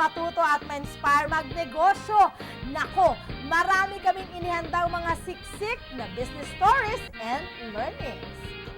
matuto at ma-inspire magnegosyo. Nako, marami kaming inihandang mga siksik na business stories and learnings.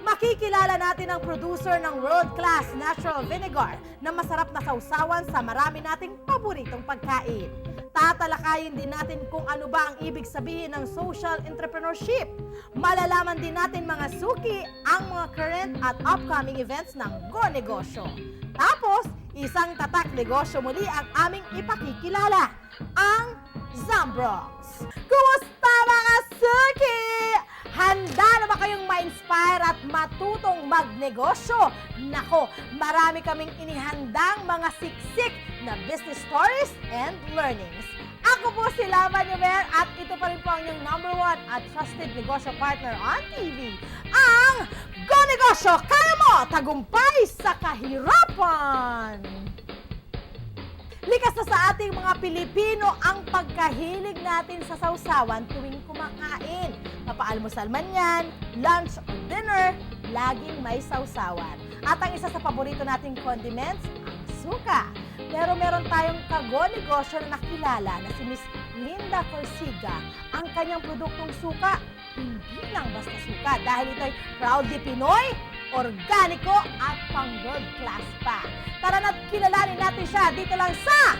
Makikilala natin ang producer ng world-class natural vinegar na masarap na sausawan sa marami nating paboritong pagkain. Tatalakayin din natin kung ano ba ang ibig sabihin ng social entrepreneurship. Malalaman din natin mga suki ang mga current at upcoming events ng Go Negosyo. Tapos, isang tatak negosyo muli ang aming ipakikilala, ang Zambrox. Kumusta mga suki? Handa na ba kayong ma-inspire at matutong magnegosyo? Nako, marami kaming inihandang mga siksik na business stories and learnings. Ako po si Lava Numer at ito pa rin po ang inyong #1 at trusted negosyo partner on TV, ang Go Negosyo! Kaya mo! Tagumpay sa kahirapan! Likas na sa ating mga Pilipino ang pagkahilig natin sa sausawan tuwing kumakain. Mapaalmusal man yan, lunch o dinner, laging may sausawan. At ang isa sa paborito nating condiments, ang suka. Pero meron tayong kago-negosyo na nakilala na si Miss Linda Corsiga. Ang kanyang produktong suka, hindi lang basta suka dahil ito'y proudly Pinoy, organiko at pang-world class pa. Tara na't kilalanin natin siya dito lang sa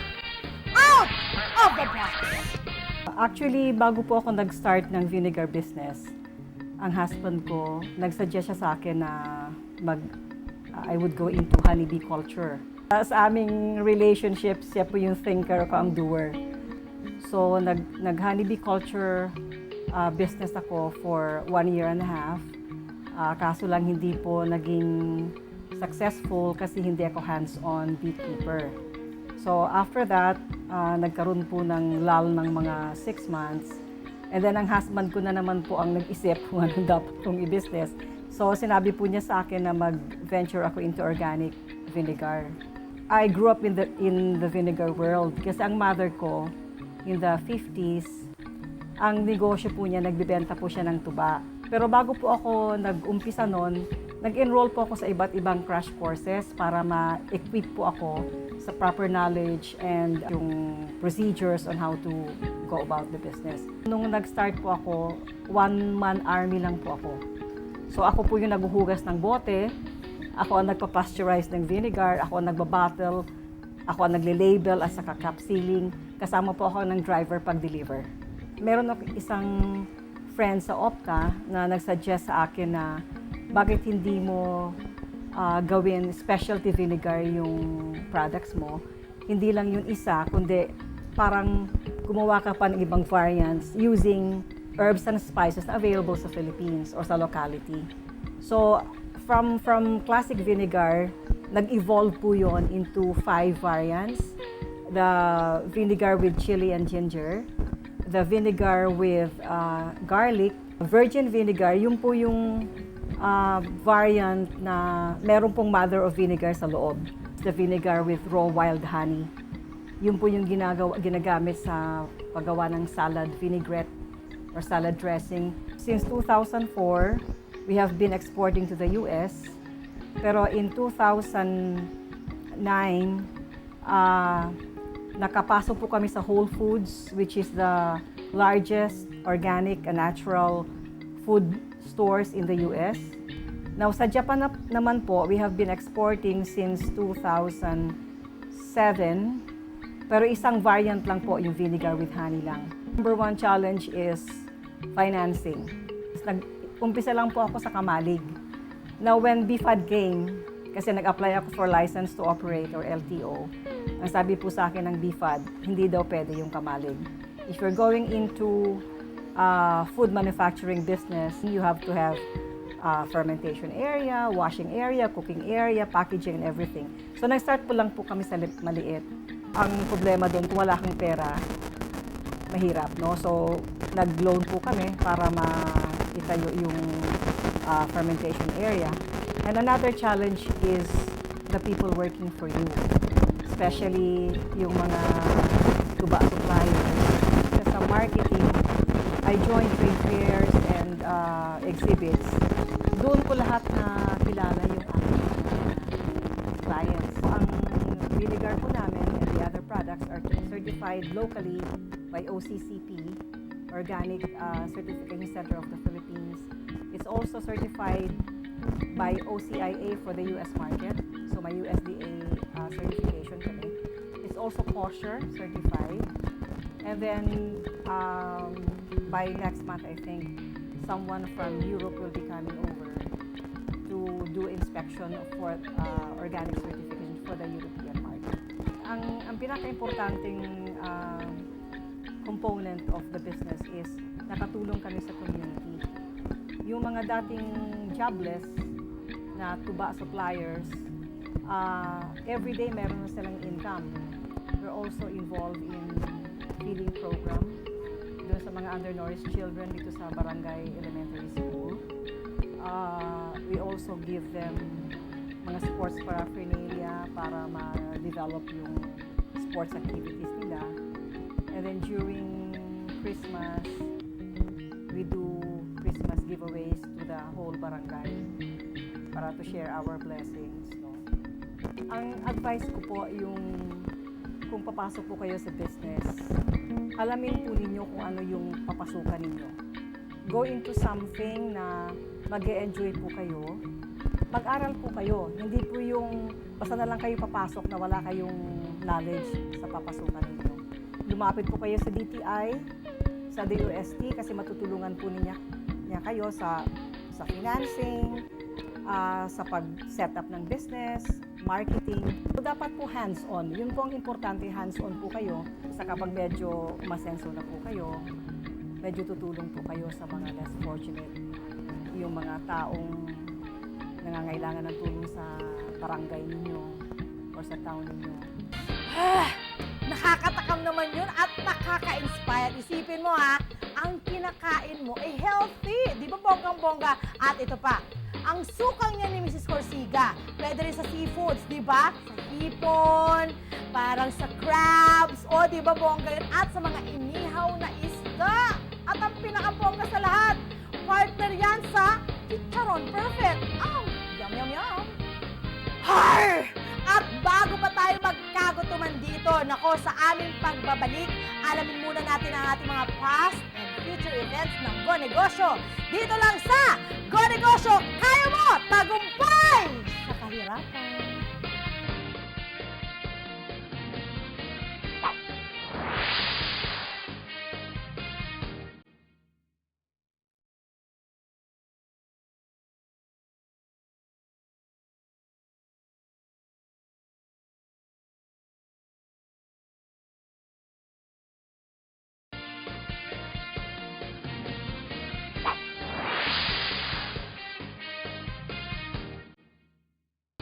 Out of the Box! Actually, bago po ako nag-start ng vinegar business, ang husband ko, nag-suggest siya sa akin na I would go into honeybee culture. Sa aming relationship, siya po yung thinker, ako ang doer. So, nag-honeybee culture business ako for 1.5 years. Kaso lang hindi po naging successful kasi hindi ako hands-on beekeeper. So after that, nagkaroon po ng lull ng mga 6 months. And then ang husband ko na naman po ang nag-isip kung ano dapat kong i-business. So sinabi po niya sa akin na mag-venture ako into organic vinegar. I grew up in the vinegar world kasi ang mother ko in the 50s, ang negosyo po niya, nagbibenta po siya ng tuba. Pero bago po ako nag-umpisa noon, nag-enroll po ako sa iba't ibang crash courses para ma-equip po ako sa proper knowledge and yung procedures on how to go about the business. Nung nag-start po ako, one-man army lang po ako. So ako po yung naghuhugas ng bote, ako ang nagpa-pasteurize ng vinegar, ako ang nagba-bottle, ako ang nagle-label at saka cap sealing, kasama po ako ng driver pag-deliver. Meron ako isang friend sa Opta na nag-suggest sa akin na bakit hindi mo gawin specialty vinegar yung products mo. Hindi lang yung isa, kundi parang gumawa ka pa ng ibang variants using herbs and spices na available sa Philippines or sa locality. So, from classic vinegar, nag-evolve po yon into 5 variants. The vinegar with chili and ginger, the vinegar with garlic, virgin vinegar, yung po yung variant na meron pong mother of vinegar sa loob. The vinegar with raw wild honey. Yun po yung ginagamit sa paggawa ng salad vinaigrette or salad dressing. Since 2004, we have been exporting to the US. Pero in 2009, nakapasok po kami sa Whole Foods, which is the largest organic and natural food stores in the US. Now, sa Japan naman po, we have been exporting since 2007. Pero isang variant lang po, yung vinegar with honey lang. #1 challenge is financing. Nag-umpisa lang po ako sa kamalig. Now, when BFAD came, kasi nag-apply ako for license to operate or LTO, ang sabi po sa akin ng BFAD, hindi daw pwede yung kamalig. If you're going into food manufacturing business, you have to have fermentation area, washing area, cooking area, packaging, and everything. So, nag-start po lang po kami sa maliit. Ang problema doon, kung wala kang pera, mahirap, no? So, nag-loan po kami para maitayo yung fermentation area. And another challenge is the people working for you, especially yung mga tuba suppliers. Kasi sa marketing, I joined trade fairs and exhibits. Doon ko lahat na kilala yung aking clients. Ang vinegar po namin and the other products products are certified locally by OCCP, Organic Certification Center of the Philippines. It's also certified by OCIA for the US market, so my USDA certification kami. It's also kosher certified. And then by next month, I think, someone from Europe will be coming over to do inspection for organic certification for the European market. Ang pinaka-importanting component of the business is nakatulong kami sa community. Yung mga dating jobless na tuba suppliers, everyday meron na silang income. We're also involved in feeding program doon sa mga undernourished children dito sa Barangay Elementary School. We also give them mga sports paraphernalia para ma-develop yung sports activities nila. And then during Christmas, we do Christmas giveaways to the whole barangay para to share our blessings. No? Ang advice ko po yung kung papasok po kayo sa business, alamin po ninyo kung ano yung papasukan ninyo. Go into something na mag-e-enjoy po kayo. Mag-aral po kayo. Hindi po yung basta na lang kayo papasok na wala kayong knowledge sa papasukan ninyo. Lumapit po kayo sa DTI, sa DOST kasi matutulungan po niya kayo sa financing, sa pag-set up ng business, marketing. So, dapat po hands-on. Yun po ang importante, hands-on po kayo. Sa kapag medyo masenso na po kayo, medyo tutulong po kayo sa mga less fortunate, yung mga taong nangangailangan ng tulong sa barangay ninyo or sa town ninyo. Nakakatakam naman yun at nakaka-inspire. Isipin mo ha, ang kinakain mo ay healthy. Di ba bonggang-bongga? At ito pa, ang sukang niya ni Mrs. Corsiga, pwede rin sa seafoods, di ba? Sa hipon, parang sa crabs, o di ba bongga yun? At sa mga inihaw na isda. At ang pinakabongga sa lahat, partner yan sa chicharon perfect. Yum, yum, yum. Har! At bago pa tayo magkagutuman dito, nako, sa aming pagbabalik, alamin muna natin ang ating mga past and future events ng Go Negosyo. Dito lang sa Go Negosyo, kaya mo tagumpay sa kahirapan.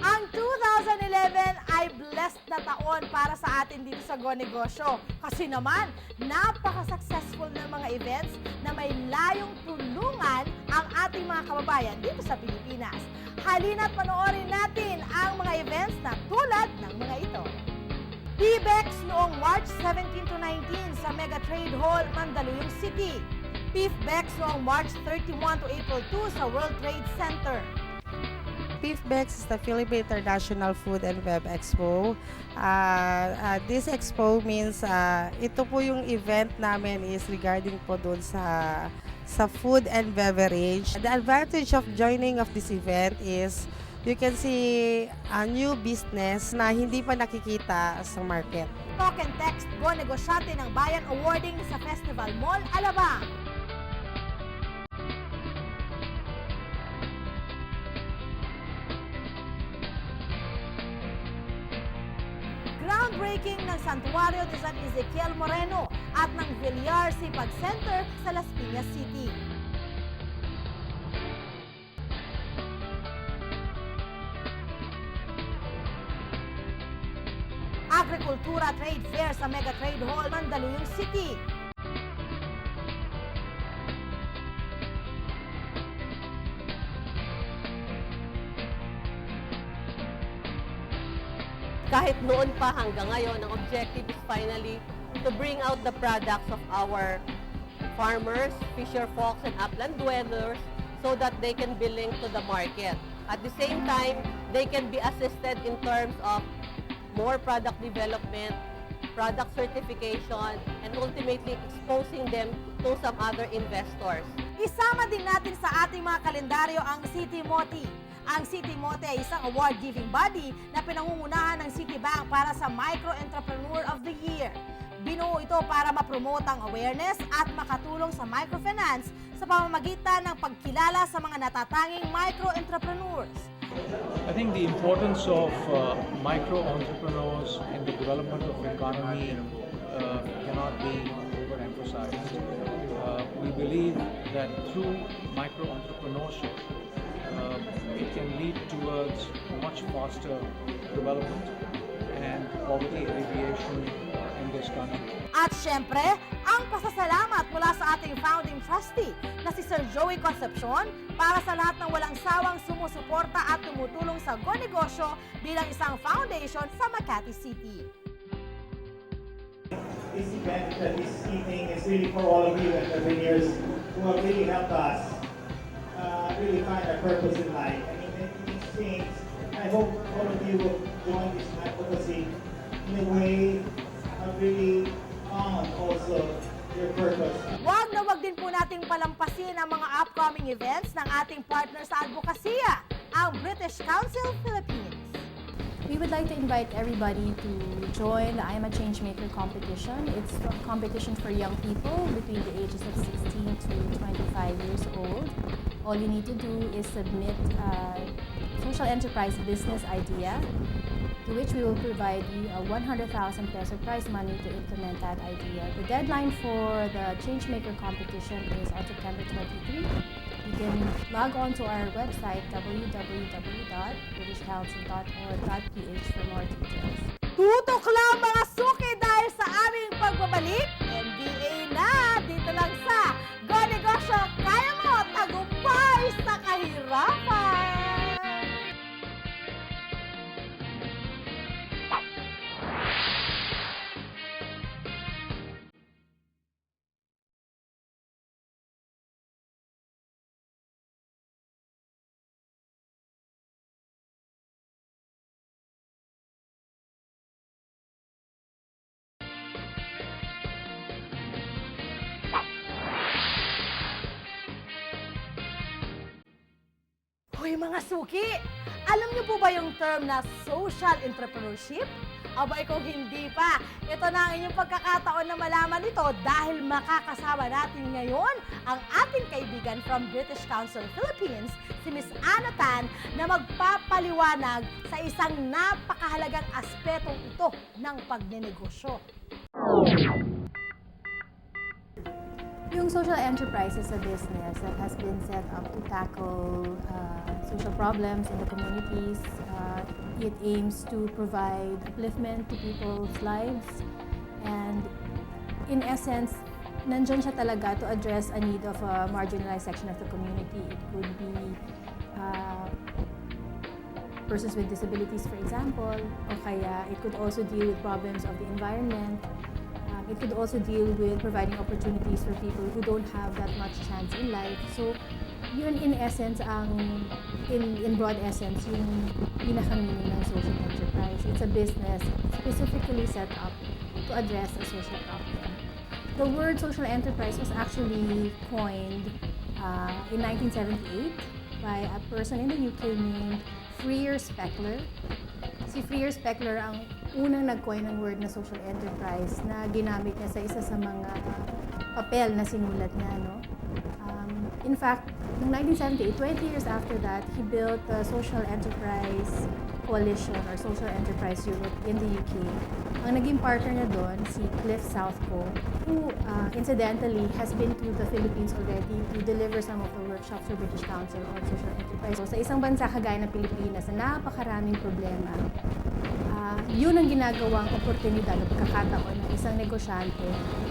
Ang 2011 ay blessed na taon para sa atin dito sa Go Negosyo. Kasi naman, napaka-successful ng mga events na may layong tulungan ang ating mga kababayan dito sa Pilipinas. Halina't panoorin natin ang mga events na tulad ng mga ito. PBEX noong March 17 to 19 sa Mega Trade Hall, Mandaluyong City. PIFBEX noong March 31 to April 2 sa World Trade Center. PIFBEX is the Philippine International Food and Web Expo. This expo means ito po yung event namin is regarding po doon sa food and beverage. The advantage of joining of this event is you can see a new business na hindi pa nakikita sa market. Talk and Text Go Negosyante ng Bayan Awarding sa Festival Mall, Alabang. Groundbreaking ng Santuario de San Ezequiel Moreno at ng Villar Sipag Center sa Las Piñas City. Agrikultura Trade Fair sa Mega Trade Hall, Mandaluyong City. Kahit noon pa hanggang ngayon, ang objective is finally to bring out the products of our farmers, fisher folks, and upland dwellers so that they can be linked to the market. At the same time, they can be assisted in terms of more product development, product certification, and ultimately exposing them to some other investors. Isama din natin sa ating mga kalendaryo ang City Moti. Ang City Moti ay isang award-giving body na pinangungunahan ng Citibank para sa Micro Entrepreneur of the Year. Binuo ito para mapromote ang awareness at makatulong sa microfinance sa pamamagitan ng pagkilala sa mga natatanging micro-entrepreneurs. I think the importance of micro entrepreneurs in the development of economy cannot be overemphasized. We believe that through micro entrepreneurship, it can lead towards much faster development and poverty alleviation in this country. At syempre, ang pasasalamat mula sa ating founding trustee na si Sir Joey Concepcion para sa lahat ng walang sawang sumusuporta at tumutulong sa Go Negosyo bilang isang foundation sa Makati City. This event, this evening is really for all of you entrepreneurs who have really helped us really find our purpose in life. I mean, in exchange, I hope all of you will join this advocacy in a way of really found also your purpose. Wag na wag din po nating palampasin ang mga upcoming events ng ating partner sa advokasya, ang British Council Philippines. We would like to invite everybody to join the I Am a Changemaker competition. It's a competition for young people between the ages of 16 to 25 years old. All you need to do is submit a social enterprise business idea, to which we will provide you a 100,000 peso prize money to implement that idea. The deadline for the Changemaker competition is on September 23. You can log on to our website www.britishcouncil.org.ph for more details. Tutok lang mga suki dahil sa aming pagbabalik, MBA na dito lang sa Go Negosyo, kaya mo tagumpay sa kahirapan! Hoy mga suki! Alam niyo po ba yung term na social entrepreneurship? Abay kung hindi pa, ito na ang inyong pagkakataon na malaman ito dahil makakasama natin ngayon ang ating kaibigan from British Council Philippines, si Miss Anna Tan, na magpapaliwanag sa isang napakahalagang aspetong ito ng pagnenegosyo. Yung social enterprise is a business that has been set up to tackle social problems in the communities. It aims to provide upliftment to people's lives, and in essence, nandyan siya talaga to address a need of a marginalized section of the community. It could be persons with disabilities, for example, o kaya it could also deal with problems of the environment. It could also deal with providing opportunities for people who don't have that much chance in life. So, yun in essence, in broad essence, yung pinaka-meaning ng social enterprise. It's a business specifically set up to address a social problem. The word social enterprise was actually coined in 1978 by a person in the UK named Freer Speckler. Si Freer Speckler ang unang nag-coin ng word na social enterprise na ginamit niya sa isa sa mga papel na sinulat niya, no? In fact, noong 1978, 20 years after that, he built the Social Enterprise Coalition or Social Enterprise Europe in the UK. Ang naging partner niya doon, si Cliff Southco, who incidentally has been to the Philippines already to deliver some of the workshops for British Council on Social Enterprise. So, sa isang bansa kagaya ng Pilipinas na napakaraming problema, yun ang ginagawang oportunidad o pagkakataon ng isang negosyante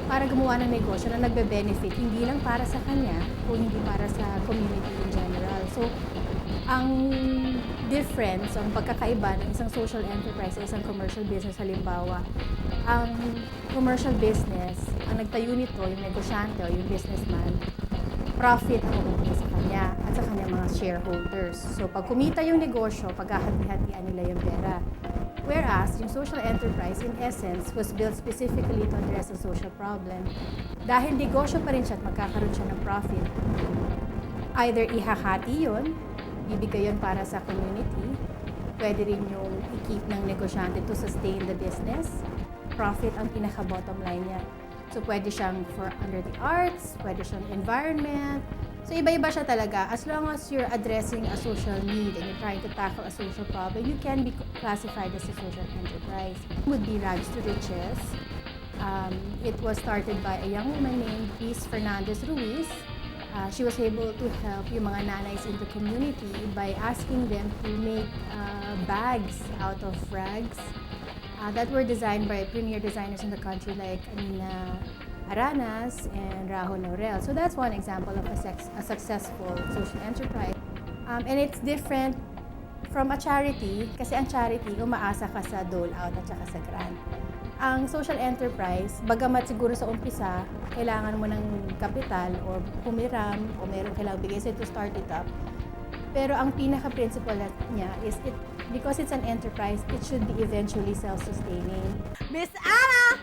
para gumawa ng negosyo na nagbe-benefit hindi lang para sa kanya o hindi para sa community in general. So, ang difference, ang pagkakaiba ng isang social enterprise sa isang commercial business, halimbawa, ang commercial business, ang nagtayo nito, yung negosyante o yung businessman, profit ang makukuha sa kanya at sa kanyang mga shareholders. So, pag kumita yung negosyo, paghahati-hatian nila yung pera. Whereas, yung social enterprise, in essence, was built specifically to address a social problem. Dahil negosyo pa rin siya at magkakaroon siya ng profit, either ihahati yun, bibigay yun para sa community, pwede rin yung i-keep ng negosyante to sustain the business. Profit ang pinaka-bottom line niya. So, pwede siyang for under the arts, pwede siyang environment. So, iba-iba siya talaga. As long as you're addressing a social need and you're trying to tackle a social problem, you can be classified as a social enterprise. It would be Rags to Riches. It was started by a young woman named Peace Fernandez Ruiz. She was able to help yung mga nanays in the community by asking them to make bags out of rags that were designed by premier designers in the country like Amina Aranas and Rahul Laurel. So that's one example of a successful social enterprise. And it's different from a charity kasi ang charity, umaasa ka sa dole-out at saka sa grant. Ang social enterprise, bagamat siguro sa umpisa, kailangan mo ng kapital or pumiram o meron kailangan bigay sa'yo to start it up. Pero ang pinaka-principle niya is because it's an enterprise, it should be eventually self-sustaining. Miss Anna,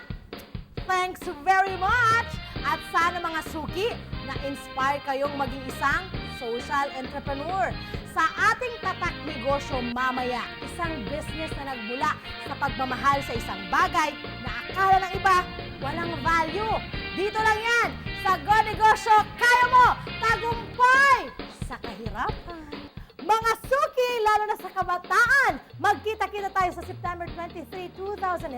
thanks very much! At sana mga suki, na-inspire kayong maging isang social entrepreneur. Sa ating tatak negosyo mamaya, isang business na nagmula sa pagmamahal sa isang bagay na akala ng iba walang value. Dito lang yan, sa Go Negosyo, kaya mo tagumpay sa kahirapan. Mga suki, lalo na sa kabataan, magkita-kita tayo sa September 23, 2011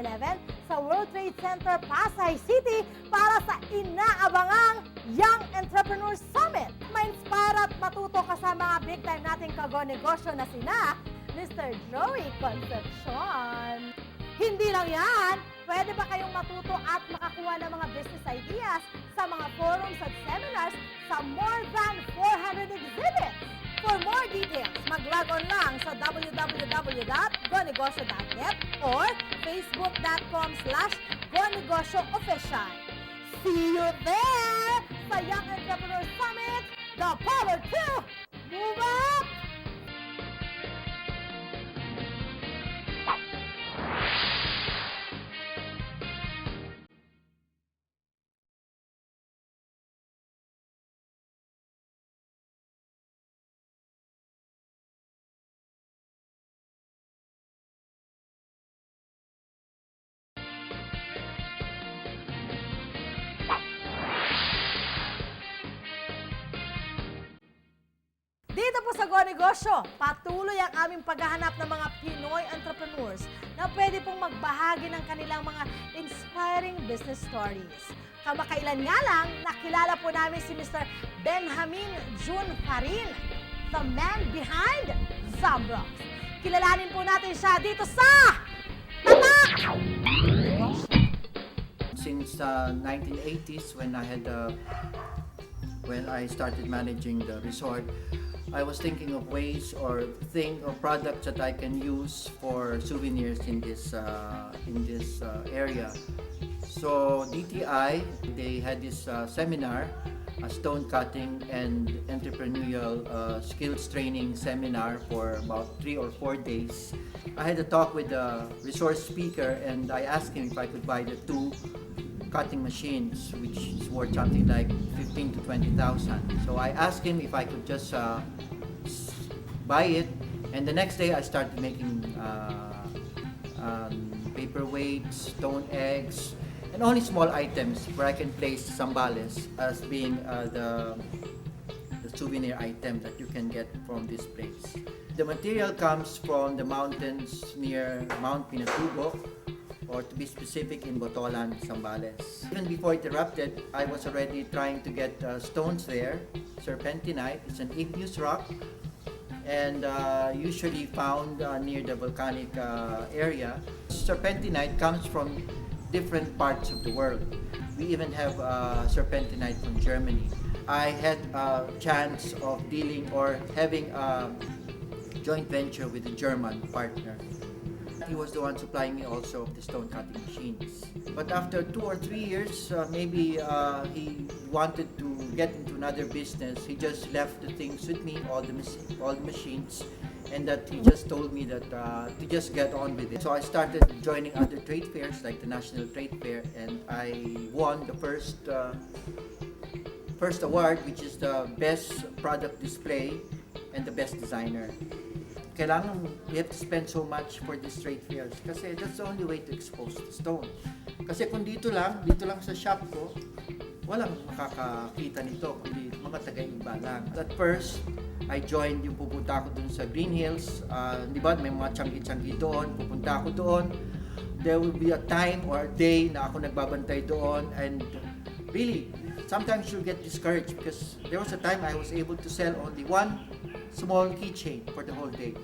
sa World Trade Center, Pasay City para sa inaabangang Young Entrepreneur Summit. Ma-inspire at matuto ka sa mga big time nating kago-negosyo na sina Mr. Joey Concepcion. Hindi lang yan, pwede ba kayong matuto at makakuha ng mga business ideas sa mga forums at seminars sa more than 400 exhibits? For more details, mag-log on lang sa www.gonegosyo.net or facebook.com/gonegosyoofficial. See you there sa Young Entrepreneur Summit, the power to move up! Dito po sa Go Negosyo, patuloy ang aming paghahanap ng mga Pinoy entrepreneurs na pwede pong magbahagi ng kanilang mga inspiring business stories. Kamakailan nga lang, nakilala po namin si Mr. Benjamin Jun Farin, the man behind Zambrox. Kilalanin po natin siya dito sa Tatak! Since 1980s, when I started managing the resort, I was thinking of ways or products that I can use for souvenirs in this area. So DTI, they had this seminar, a stone cutting and entrepreneurial skills training seminar for about 3 or 4 days. I had a talk with the resource speaker and I asked him if I could buy the 2 cutting machines, which is worth something like 15 to 20,000. So I asked him if I could just buy it, and the next day I started making paperweights, stone eggs, and only small items where I can place sambales as being the souvenir item that you can get from this place. The material comes from the mountains near Mount Pinatubo, or to be specific, in Botolan, Zambales. Even before it erupted, I was already trying to get stones there. Serpentinite, it's an igneous rock, and usually found near the volcanic area. Serpentinite comes from different parts of the world. We even have serpentinite from Germany. I had a chance of dealing or having a joint venture with a German partner. He was the one supplying me also of the stone cutting machines. But after 2 or 3 years, maybe he wanted to get into another business. He just left the things with me, all the machines, and that he just told me that to just get on with it. So I started joining other trade fairs like the National Trade Fair, and I won the first award, which is the best product display and the best designer. Kailangan we have to spend so much for these trade fairs kasi that's the only way to expose the stone. Kasi kung dito lang sa shop ko, walang makakakita nito kundi mga taga-iba lang. At first, I joined yung pupunta ako dun sa Green Hills. Di ba, may mga tiyanggi-tiyanggi doon. Pupunta ako doon. There will be a time or a day na ako nagbabantay doon, and really, sometimes you'll get discouraged because there was a time I was able to sell only one small keychain for the whole day.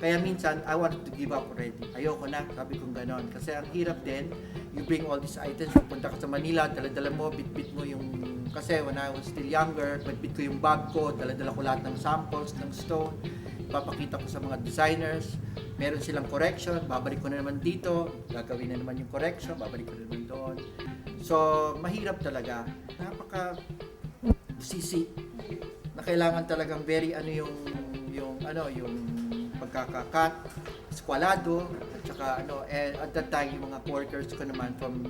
Kaya minsan, I wanted to give up already. Ayoko na, sabi kong ganon. Kasi ang hirap din, you bring all these items, pupunta ka sa Manila, dala-dala mo, bit-bit mo yung... Kasi when I was still younger, bit-bit ko yung bag ko, dala-dala ko lahat ng samples ng stone, papakita ko sa mga designers, meron silang correction, babalik ko na naman dito, gagawin na naman yung correction, babalik ko na naman doon. So, mahirap talaga. Napaka-sisi. Na kailangan talagang very yung pagkakakat, skwalado, at saka and at that time yung mga workers ko naman from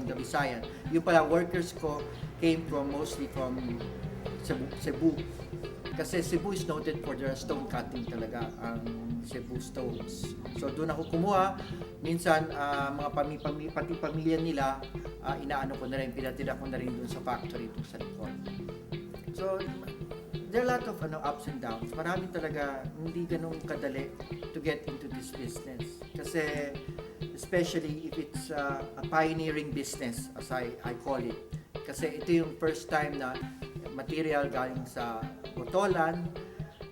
the Visayan. Yung pala workers ko came mostly from Cebu. Kasi Cebu is noted for their stone cutting talaga, ang Cebu stones. So doon ako kumuha, minsan mga pati pamilya nila, inaano ko na rin, pinatira ko na rin doon sa factory doon sa likod. So there are a lot of ups and downs. Marami talaga hindi ganun kadali to get into this business. Kasi especially if it's a pioneering business, as I call it. Kasi ito yung first time na material galing sa Botolan,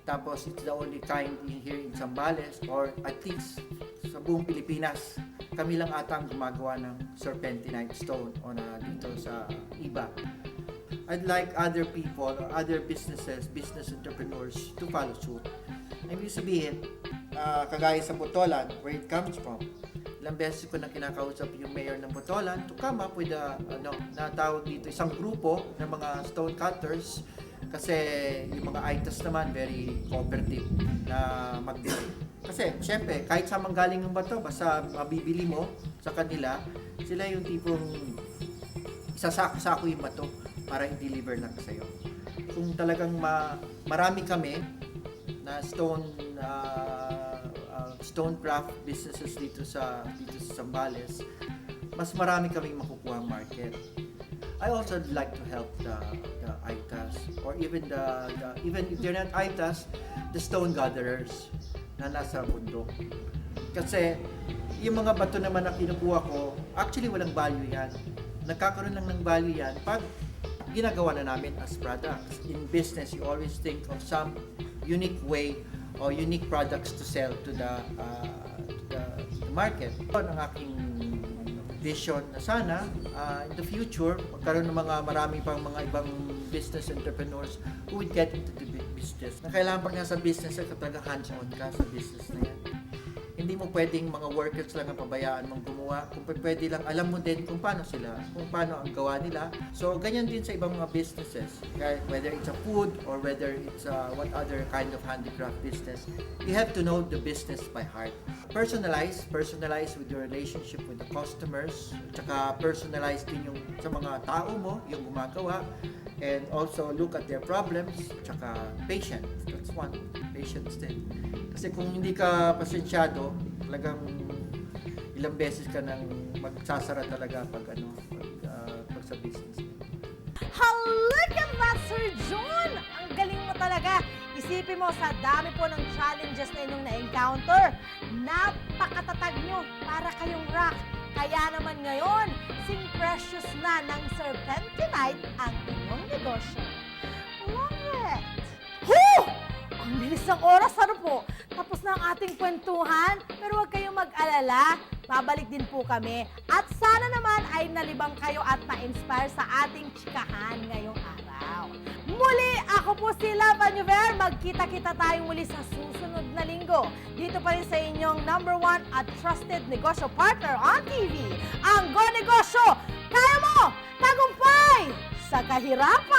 tapos it's the only kind here in Zambales, or at least sa buong Pilipinas. Kami lang ata ang gumagawa ng serpentinite stone dito sa iba. I'd like other people or other business entrepreneurs to follow suit. Ibig sabihin, kagaya sa Botolan, where it comes from, ilang beses ko na kinakausap yung mayor ng Botolan to come up with natawag dito isang grupo ng mga stone cutters, kasi yung mga ITAS naman very cooperative na magbili. Kasi syempre, kahit sa manggaling ng bato, basta mabibili mo sa kanila, sila yung tipong isasako-sako yung bato para i-deliver lang sa'yo. Kung talagang marami kami na stone craft businesses dito sa Zambales, mas marami kaming makukuha ang market. I also like to help the ITAS, or even even if they're not ITAS, the stone gatherers na nasa bundok. Kasi yung mga bato naman na kinukuha ko, actually walang value yan. Nagkakaroon lang ng value yan pag ginagawa na namin as products. In business, you always think of some unique way or unique products to sell to the market. Ang aking vision na sana, in the future, magkaroon ng marami pang mga ibang business entrepreneurs who would get into the business. Na kailangan pag nasa business, talaga hands-on ka sa business na yan. Hindi mo pwedeng mga workers lang ang pabayaan mong gumawa. Kung pwede lang, alam mo din kung paano ang gawa nila. So, ganyan din sa ibang mga businesses. Whether it's a food or whether it's what other kind of handicraft business, you have to know the business by heart. Personalize with your relationship with the customers. Tsaka personalize din yung sa mga tao mo, yung gumagawa. And also look at their problems. Tsaka patient. That's one. Patience din. Kasi kung hindi ka pasensyado, talagang ilang beses ka nang magsasara talaga pag sa business. Look at that, Sir John! Ang galing mo talaga. Isipin mo, sa dami po ng challenges na inyong na-encounter, napakatatag nyo para kayong rock. Kaya naman ngayon, sing precious na ng serpentinite ang inyong negosyo. Love it! Whew! Ang bilis ng oras, ano po? Tapos na ang ating kwentuhan, pero huwag kayong mag-alala. Babalik din po kami. At sana naman ay nalibang kayo at na-inspire sa ating chikahan ngayong araw. Muli, ako po si Lava Nuver. Magkita-kita tayong muli sa susunod na linggo. Dito pa rin sa inyong #1 at trusted negosyo partner on TV, ang Go Negosyo. Kaya mo! Tagumpay! Sa kahirapan!